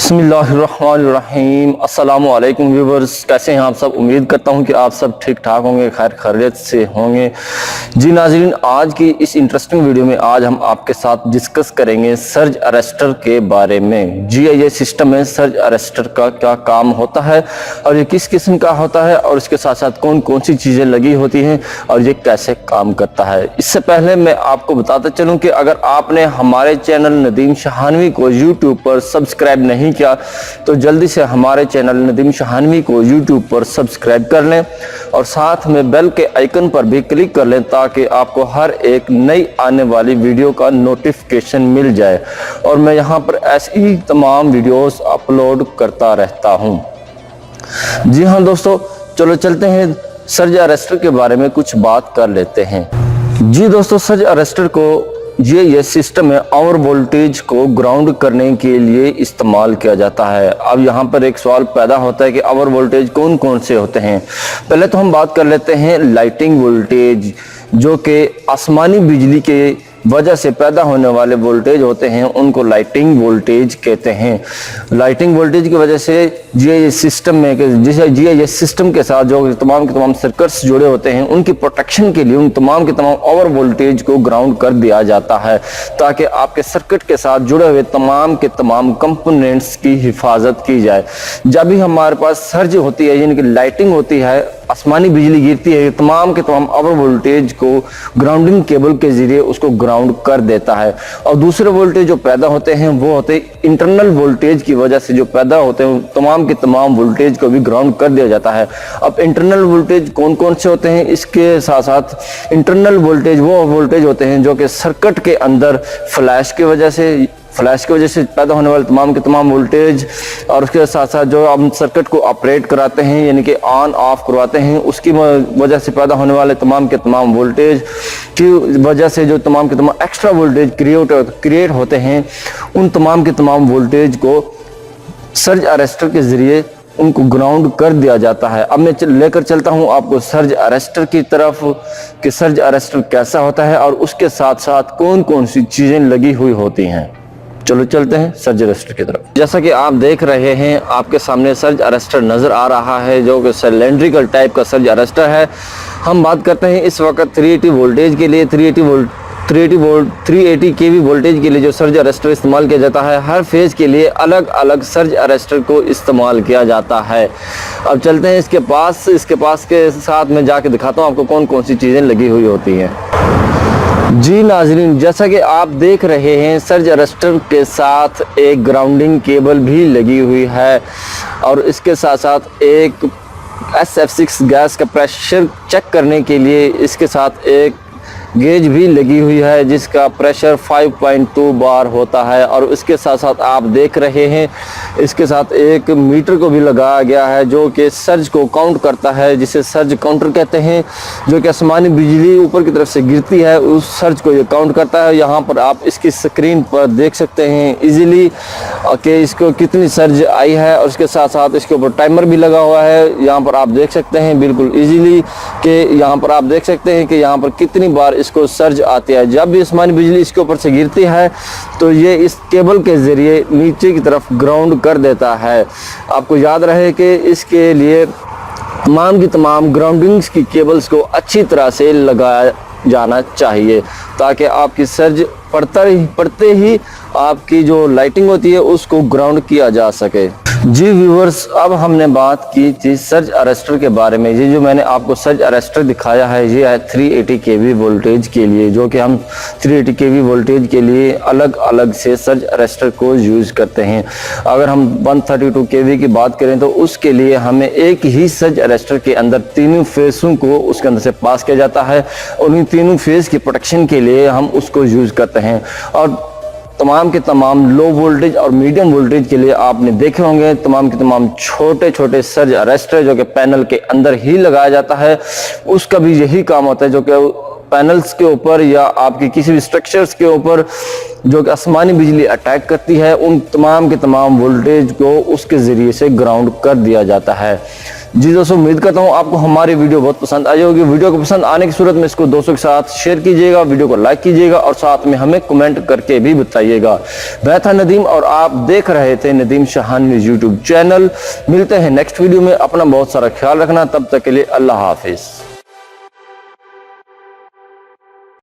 बिस्मिल्लाहिर्रहमानिर्रहीम। अस्सलामु अलैकुम व्यूवर्स, कैसे हैं आप सब। उम्मीद करता हूं कि आप सब ठीक ठाक होंगे, खैर खैरियत से होंगे। जी नाज़रीन, आज की इस इंटरेस्टिंग वीडियो में आज हम आपके साथ डिस्कस करेंगे सर्ज अरेस्टर के बारे में। जी ये सिस्टम में सर्ज अरेस्टर का क्या काम होता है और ये किस किस्म का होता है और इसके साथ साथ कौन कौन सी चीज़ें लगी होती हैं और ये कैसे काम करता है। इससे पहले मैं आपको बताता चलूँ कि अगर आपने हमारे चैनल नदीम शहानवी को यूट्यूब पर सब्सक्राइब नहीं किया तो जल्दी से हमारे चैनल नदीम शहानवी को यूट्यूब पर सब्सक्राइब कर लें और साथ में बेल के आइकन पर भी क्लिक कर लें ताकि आपको हर एक नई आने वाली वीडियो का नोटिफिकेशन मिल जाए और मैं यहाँ पर ऐसी तमाम वीडियोस अपलोड करता रहता हूँ। जी हाँ दोस्तों, चलो चलते हैं सर्ज अरेस्टर के बारे में कुछ बात कर लेते हैं। जी दोस्तों, सर्ज अरेस्टर को ये सिस्टम है ओवर वोल्टेज को ग्राउंड करने के लिए इस्तेमाल किया जाता है। अब यहाँ पर एक सवाल पैदा होता है कि ओवर वोल्टेज कौन कौन से होते हैं। पहले तो हम बात कर लेते हैं लाइटिंग वोल्टेज, जो कि आसमानी बिजली के वजह से पैदा होने वाले वोल्टेज होते हैं, उनको लाइटिंग वोल्टेज कहते हैं। लाइटिंग वोल्टेज की वजह से ये सिस्टम में ये सिस्टम के साथ जो तमाम के तमाम सर्किट्स जुड़े होते हैं उनकी प्रोटेक्शन के लिए उन तमाम के तमाम ओवर वोल्टेज को ग्राउंड कर दिया जाता है ताकि आपके सर्किट के साथ जुड़े हुए तमाम के तमाम कंपोनेंट्स की हिफाजत की जाए। जब भी हमारे पास सर्ज होती है यानी कि लाइटिंग होती है, आसमानी बिजली गिरती है, तमाम के तमाम ओवर वोल्टेज को ग्राउंडिंग केबल के जरिए उसको ग्राउंड कर देता है। और दूसरे वोल्टेज जो पैदा होते हैं वो होते हैं इंटरनल वोल्टेज की वजह से जो पैदा होते हैं तमाम के तमाम वोल्टेज को भी ग्राउंड कर दिया जाता है। अब इंटरनल वोल्टेज कौन कौन से होते हैं, इसके साथ साथ इंटरनल वोल्टेज वो वोल्टेज होते हैं जो कि सर्किट के अंदर फ्लैश की वजह से पैदा होने वाले तमाम के तमाम वोल्टेज और उसके साथ साथ जो हम सर्किट को ऑपरेट कराते हैं यानी कि ऑन ऑफ करवाते हैं उसकी वजह से पैदा होने वाले तमाम के तमाम वोल्टेज की वजह से जो तमाम के तमाम एक्स्ट्रा वोल्टेज क्रिएट होते हैं, उन तमाम के तमाम वोल्टेज को सर्ज अरेस्टर के जरिए उनको ग्राउंड कर दिया जाता है। अब मैं लेकर चलता हूं आपको सर्ज अरेस्टर की तरफ कि सर्ज अरेस्टर कैसा होता है और उसके साथ साथ कौन कौन सी चीज़ें लगी हुई होती हैं। चलो चलते हैं सर्ज अरेस्टर की तरफ। जैसा कि आप देख रहे हैं आपके सामने सर्ज अरेस्टर नज़र आ रहा है जो कि सिलेंड्रिकल टाइप का सर्ज अरेस्टर है। हम बात करते हैं इस वक्त 380 वोल्टेज के लिए 380 केवी वोल्टेज के लिए जो सर्ज अरेस्टर इस्तेमाल किया जाता है। हर फेज के लिए अलग अलग सर्ज अरेस्टर को इस्तेमाल किया जाता है। अब चलते हैं इसके पास के साथ में जाके दिखाता हूँ आपको कौन कौन सी चीज़ें लगी हुई होती हैं। जी नाजरीन, जैसा कि आप देख रहे हैं सर्ज अरेस्टर के साथ एक ग्राउंडिंग केबल भी लगी हुई है और इसके साथ साथ एक SF6 गैस का प्रेशर चेक करने के लिए इसके साथ एक गेज भी लगी हुई है जिसका प्रेशर 5.2 बार होता है। और इसके साथ साथ आप देख रहे हैं इसके साथ एक मीटर को भी लगाया गया है जो कि सर्ज को काउंट करता है, जिसे सर्ज काउंटर कहते हैं, जो कि आसमानी बिजली ऊपर की तरफ से गिरती है उस सर्ज को ये काउंट करता है। यहाँ पर आप इसकी स्क्रीन पर देख सकते हैं इजीली कि इसको कितनी सर्ज आई है और उसके साथ साथ इसके ऊपर टाइमर भी लगा हुआ है। यहाँ पर आप देख सकते हैं बिल्कुल इजीली कि यहाँ पर आप देख सकते हैं कि यहाँ पर कितनी बार इसको सर्ज आती है। जब भी आसमानी बिजली इसके ऊपर से गिरती है तो ये इस केबल के जरिए नीचे की तरफ ग्राउंड कर देता है। आपको याद रहे कि इसके लिए तमाम की तमाम ग्राउंडिंग्स की केबल्स को अच्छी तरह से लगाया जाना चाहिए ताकि आपकी सर्ज पड़ते ही आपकी जो लाइटिंग होती है उसको ग्राउंड किया जा सके। जी व्यूवर्स, अब हमने बात की थी सर्ज अरेस्टर के बारे में। ये जो मैंने आपको सर्ज अरेस्टर दिखाया है ये है 380 केवी वोल्टेज के लिए, जो कि हम 380 केवी वोल्टेज के लिए अलग अलग से सर्ज अरेस्टर को यूज़ करते हैं। अगर हम 132 केवी की बात करें तो उसके लिए हमें एक ही सर्ज अरेस्टर के अंदर तीनों फेसों को उसके अंदर से पास किया जाता है और इन तीनों फेस की प्रोटेक्शन के लिए हम उसको यूज़ करते हैं। और तमाम के तमाम लो वोल्टेज और मीडियम वोल्टेज के लिए आपने देखे होंगे तमाम के तमाम छोटे छोटे सर्ज अरेस्टर जो कि पैनल के अंदर ही लगाया जाता है। उसका भी यही काम होता है जो कि पैनल्स के ऊपर या आपकी किसी भी स्ट्रक्चर्स के ऊपर जो कि आसमानी बिजली अटैक करती है उन तमाम के तमाम वोल्टेज को उसके ज़रिए से ग्राउंड कर दिया जाता है। जी दोस्तों, उम्मीद करता हूँ आपको हमारी वीडियो बहुत पसंद आई होगी। वीडियो को पसंद आने की सूरत में इसको दोस्तों के साथ शेयर कीजिएगा, वीडियो को लाइक कीजिएगा और साथ में हमें कमेंट करके भी बताइएगा। मैं था नदीम और आप देख रहे थे नदीम शाहान न्यूज़ यूट्यूब चैनल। मिलते हैं नेक्स्ट वीडियो में। अपना बहुत सारा ख्याल रखना, तब तक के लिए अल्लाह हाफिज।